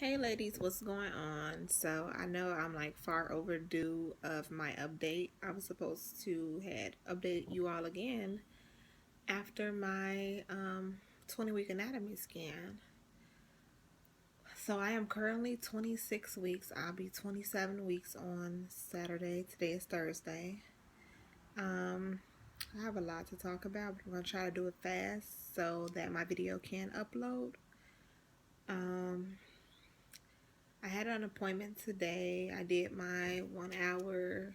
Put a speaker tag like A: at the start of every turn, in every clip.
A: Hey ladies, what's going on? So I know I'm like far overdue of my update. I was supposed to had update you all again after my 20-week anatomy scan. So I am currently 26 weeks. I'll be 27 weeks on Saturday. Today is Thursday. Um I have a lot to talk about, but I'm gonna try to do it fast so that my video can upload. Um I had an appointment today. I did my 1 hour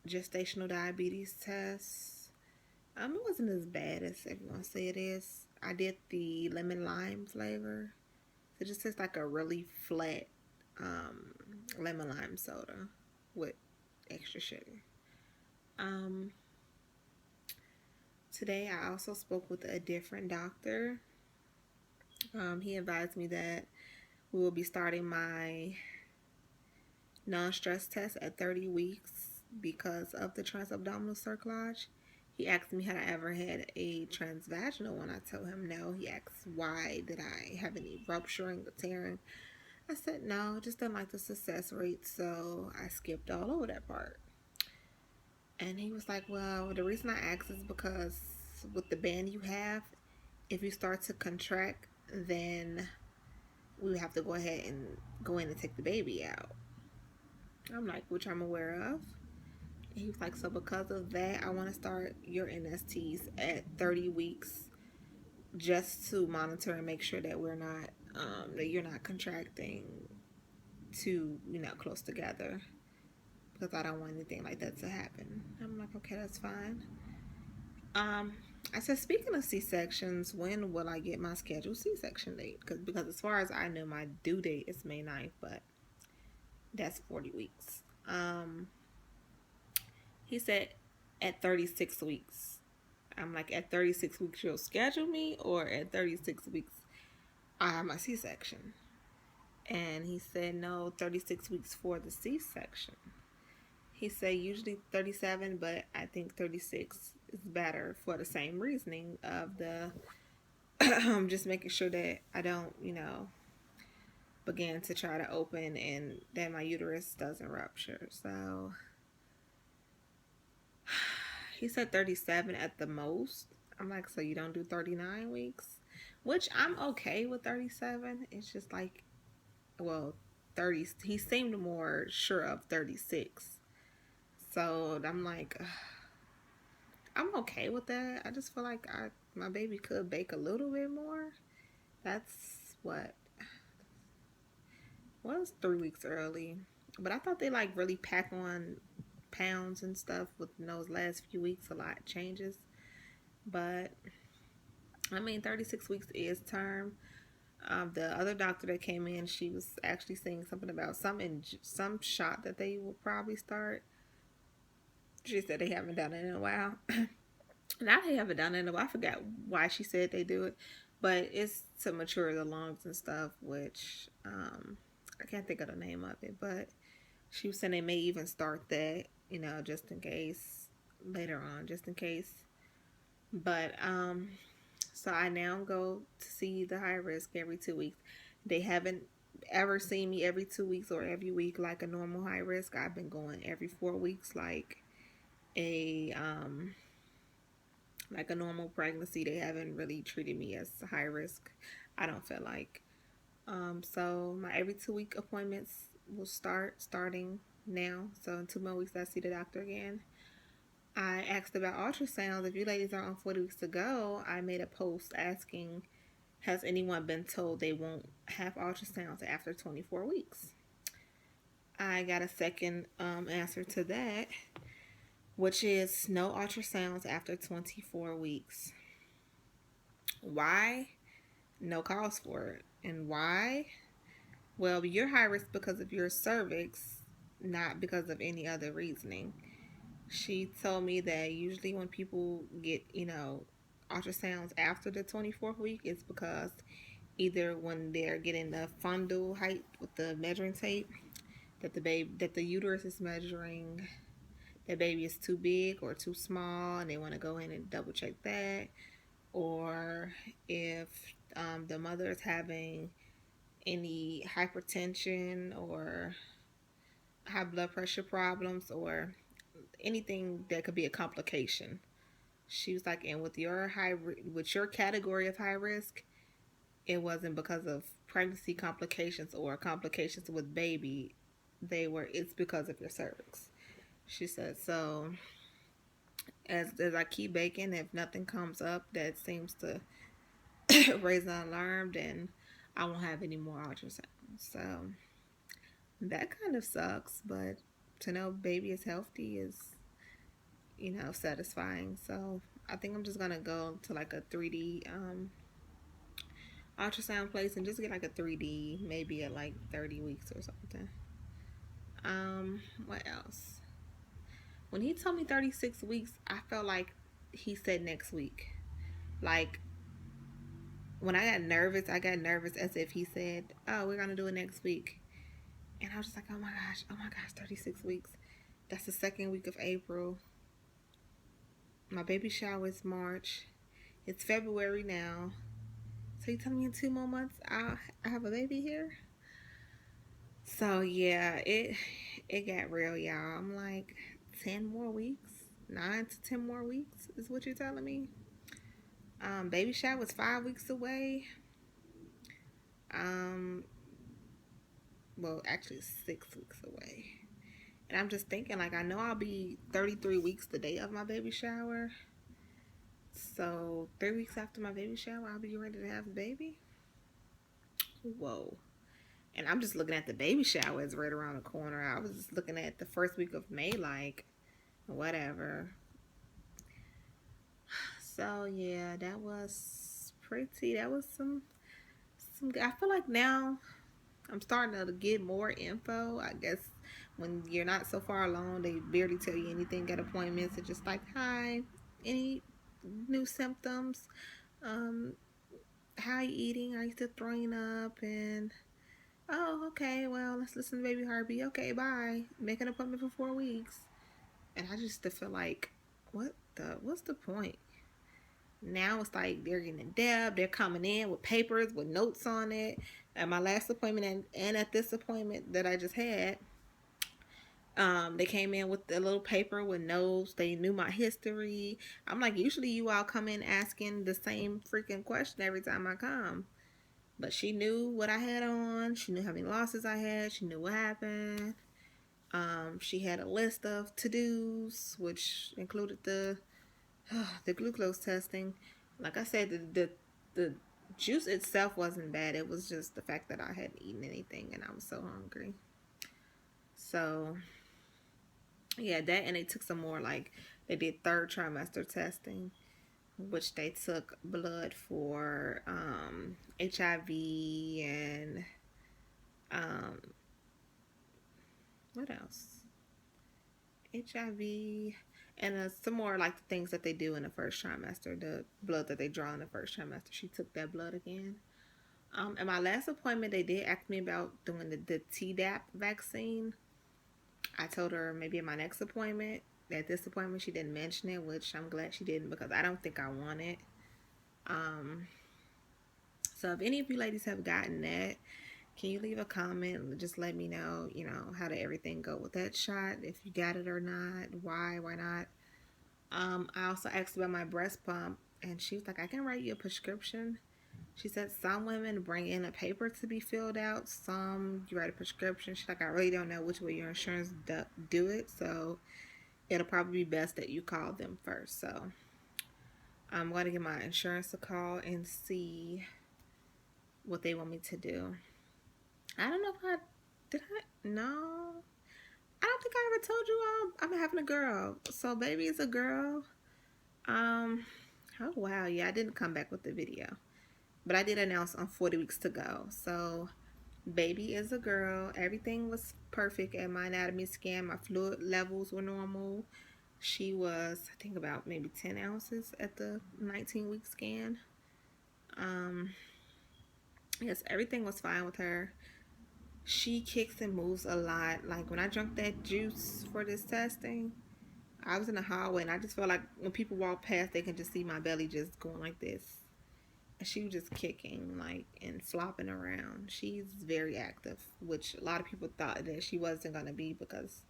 A: gestational diabetes test. It wasn't as bad as everyone say it is. I did the lemon lime flavor. It just tastes like a really flat um, lemon lime soda with extra sugar. Um, Today I also spoke with a different doctor. He advised me that we will be starting my non-stress test at 30 weeks because of the transabdominal cerclage. He asked me had I ever had a transvaginal one. I told him no. He asked why did I have any rupturing or tearing. I said no, just didn't like the success rate, so I skipped all over that part. And he was like, well, the reason I asked is because with the band you have, if you start to contract, then we would have to go ahead and go in and take the baby out. I'm like, which I'm aware of. He was like, so because of that, I want to start your NSTs at 30 weeks just to monitor and make sure that we're not, that you're not contracting too, close together because I don't want anything like that to happen. I'm like, okay, that's fine. Um, I said, speaking of C-sections, when will I get my scheduled C-section date? Because as far as I know, my due date is May 9th, but that's 40 weeks. He said at 36 weeks. I'm like, at 36 weeks, you'll schedule me, or at 36 weeks, I have my C section? And he said, no, 36 weeks for the C section. He said, usually 37, but I think 36 is better for the same reasoning of the just making sure that I don't, begin to try to open and that my uterus doesn't rupture. So he said 37 at the most. I'm like, so you don't do 39 weeks? Which I'm okay with 37. It's just like, well, 30. He seemed more sure of 36. So I'm like, I'm okay with that. I just feel like my baby could bake a little bit more. That's what was 3 weeks early. But I thought they like really pack on pounds and stuff with those last few weeks. A lot changes. But I mean, 36 weeks is term. The other doctor that came in, she was actually saying something about some shot that they will probably start. She said they haven't done it in a while. Now they haven't done it in a while. I forgot why she said they do it, but it's to mature the lungs and stuff. Which I can't think of the name of it, but she was saying they may even start that, just in case later on, just in case. But so I now go to see the high risk every 2 weeks. They haven't ever seen me every 2 weeks or every week like a normal high risk. I've been going every 4 weeks a um like a normal pregnancy. They haven't really treated me as high risk. I don't feel like. So my every 2 week appointments will starting now. So in 2 more weeks I see the doctor again. I asked about ultrasounds. If you ladies are on 40 weeks to go, I made a post asking, has anyone been told they won't have ultrasounds after 24 weeks? I got a second answer to that, which is no ultrasounds after 24 weeks. Why? No cause for it. And why? Well, you're high risk because of your cervix, not because of any other reasoning. She told me that usually when people get, ultrasounds after the 24th week, it's because either when they're getting the fundal height with the measuring tape that the uterus is measuring, the baby is too big or too small, and they want to go in and double check that, or if the mother is having any hypertension or high blood pressure problems or anything that could be a complication. She was like, and with your category of high risk, it wasn't because of pregnancy complications or complications with baby. It's because of your cervix. She said, so as I keep baking, if nothing comes up that seems to raise an alarm, then I won't have any more ultrasounds. So that kind of sucks, but to know baby is healthy is, satisfying. So I think I'm just gonna go to like a 3D ultrasound place and just get like a 3D, maybe at like 30 weeks or something. What else? When he told me 36 weeks, I felt like he said next week. Like when I got nervous as if he said, "Oh, we're gonna do it next week," and I was just like, oh my gosh, 36 weeks. That's the second week of April. My baby shower is March. It's February now. So you telling me in 2 more months I have a baby here? So yeah, it got real, y'all. I'm like 10 more weeks, 9 to 10 more weeks is what you're telling me. Baby shower was 5 weeks away. Um, well, actually 6 weeks away. And I'm just thinking, like, I know I'll be 33 weeks the day of my baby shower. So 3 weeks after my baby shower, I'll be ready to have a baby. Whoa. And I'm just looking at the baby shower is right around the corner. I was just looking at the first week of May, like, whatever. So yeah, that was pretty. That was some. I feel like now I'm starting to get more info. I guess when you're not so far along, they barely tell you anything at appointments. It's just like, hi, any new symptoms? Um, how are you eating? Are you still throwing up? And oh, okay, well, let's listen to baby heartbeat. Okay, bye. Make an appointment for 4 weeks. And I just feel like, what's the point? Now it's like they're getting in depth. They're coming in with papers with notes on it. At my last appointment and at this appointment that I just had, they came in with a little paper with notes. They knew my history. I'm like, usually you all come in asking the same freaking question every time I come. But she knew what I had on. She knew how many losses I had. She knew what happened. She had a list of to-dos, which included the glucose testing. Like I said, the juice itself wasn't bad. It was just the fact that I hadn't eaten anything and I was so hungry. So yeah, that, and they took some more, like they did third trimester testing, which they took blood for HIV and um, what else? HIV and some more like the things that they do in the first trimester, the blood that they draw in the first trimester. She took that blood again. At my last appointment, they did ask me about doing the Tdap vaccine. I told her maybe in my next appointment. At this appointment, she didn't mention it, which I'm glad she didn't because I don't think I want it. So if any of you ladies have gotten that, can you leave a comment and just let me know, how did everything go with that shot? If you got it or not, why not? I also asked about my breast pump, and she was like, I can write you a prescription. She said some women bring in a paper to be filled out. Some you write a prescription. She's like, I really don't know which way your insurance do it, so it'll probably be best that you call them first. So I'm going to give my insurance a call and see what they want me to do. I don't know if no. I don't think I ever told you all I'm having a girl. So baby is a girl. Oh wow, yeah, I didn't come back with the video. But I did announce on 40 weeks to go. So baby is a girl. Everything was perfect at my anatomy scan. My fluid levels were normal. She was, I think, about maybe 10 ounces at the 19-week scan. Yes, everything was fine with her. She kicks and moves a lot. Like when I drank that juice for this testing, I was in the hallway and I just felt like when people walk past, they can just see my belly just going like this. she was just kicking like and flopping around. She's very active, which a lot of people thought that she wasn't gonna be because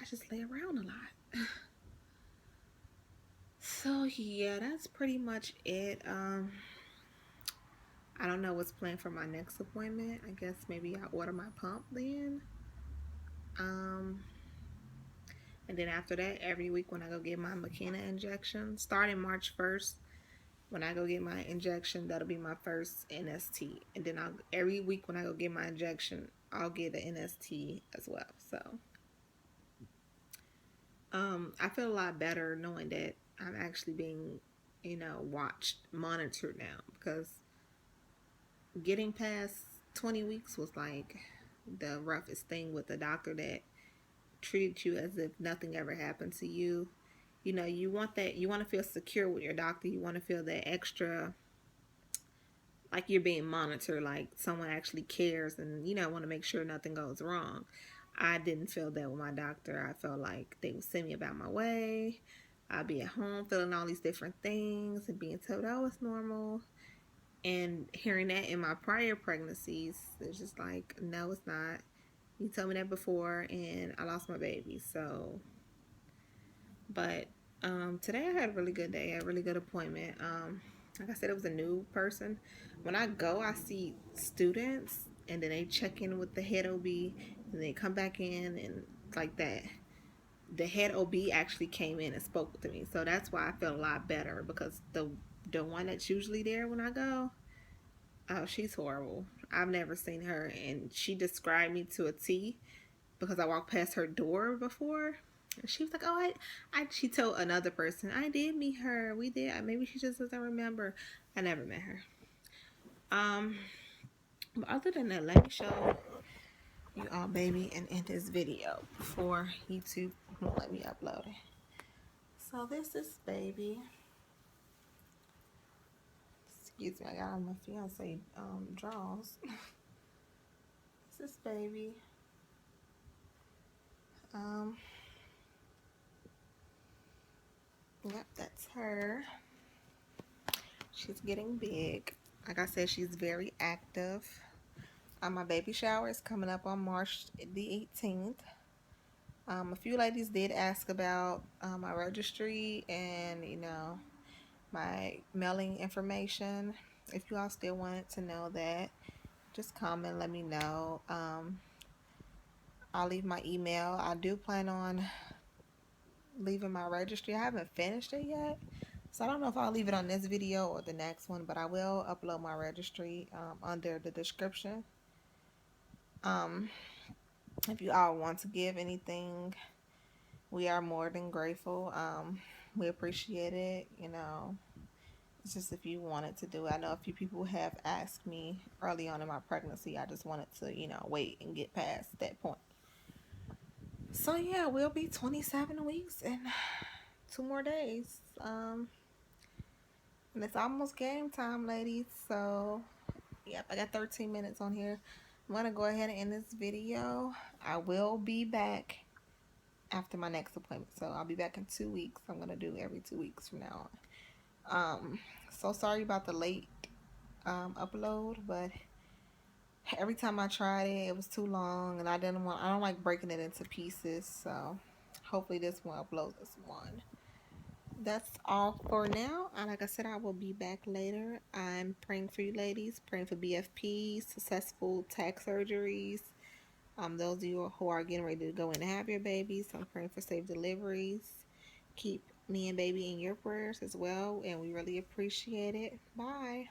A: I just lay around a lot. So yeah, that's pretty much it. I don't know what's planned for my next appointment. I guess maybe I order my pump then. Um, and then after that, every week when I go get my McKenna injection, starting March 1st, when I go get my injection, that'll be my first NST. And then every week when I go get my injection, I'll get an NST as well. So, I feel a lot better knowing that I'm actually being, watched, monitored now because getting past 20 weeks was like the roughest thing with the doctor that treated you as if nothing ever happened to you. You want that, you want to feel secure with your doctor. You want to feel that extra, like you're being monitored, like someone actually cares and, want to make sure nothing goes wrong. I didn't feel that with my doctor. I felt like they would send me about my way. I'd be at home feeling all these different things and being told, oh, it's normal. And hearing that in my prior pregnancies, it's just like, no, it's not. You told me that before, and I lost my baby. So, but today I had a really good day, a really good appointment. Like I said, it was a new person. When I go, I see students, and then they check in with the head OB, and they come back in, and like that. The head OB actually came in and spoke to me, so that's why I feel a lot better because the one that's usually there when I go, oh, she's horrible. I've never seen her, and she described me to a T because I walked past her door before. And she was like, "Oh, She told another person, I did meet her. We did. Maybe she just doesn't remember. I never met her." Um, but other than that, let me show you all baby and in this video before YouTube won't let me upload it. So this is baby. Excuse me, I got on my fiance drawers. This is baby. Um, yep, that's her. She's getting big. Like I said, she's very active. My baby shower is coming up on March the 18th. A few ladies did ask about my registry and, my mailing information. If you all still wanted to know that, just comment, let me know. I'll leave my email. I do plan on leaving my registry. I haven't finished it yet, so I don't know if I'll leave it on this video or the next one, but I will upload my registry under the description. If you all want to give anything, we are more than grateful. We appreciate it. It's just if you wanted to do it. I know a few people have asked me early on in my pregnancy. I just wanted to, wait and get past that point. So yeah, we'll be 27 weeks and 2 more days. And it's almost game time, ladies. So, yep, I got 13 minutes on here. I'm going to go ahead and end this video. I will be back after my next appointment. So, I'll be back in 2 weeks. I'm going to do every 2 weeks from now on. So sorry about the late upload, but every time I tried it, it was too long, and I don't like breaking it into pieces. So, hopefully this one uploads this one. That's all for now. And like I said, I will be back later. I'm praying for you ladies, praying for BFPs, successful tax surgeries. Those of you who are getting ready to go in and have your babies, I'm praying for safe deliveries. Keep me and baby in your prayers as well, and we really appreciate it. Bye.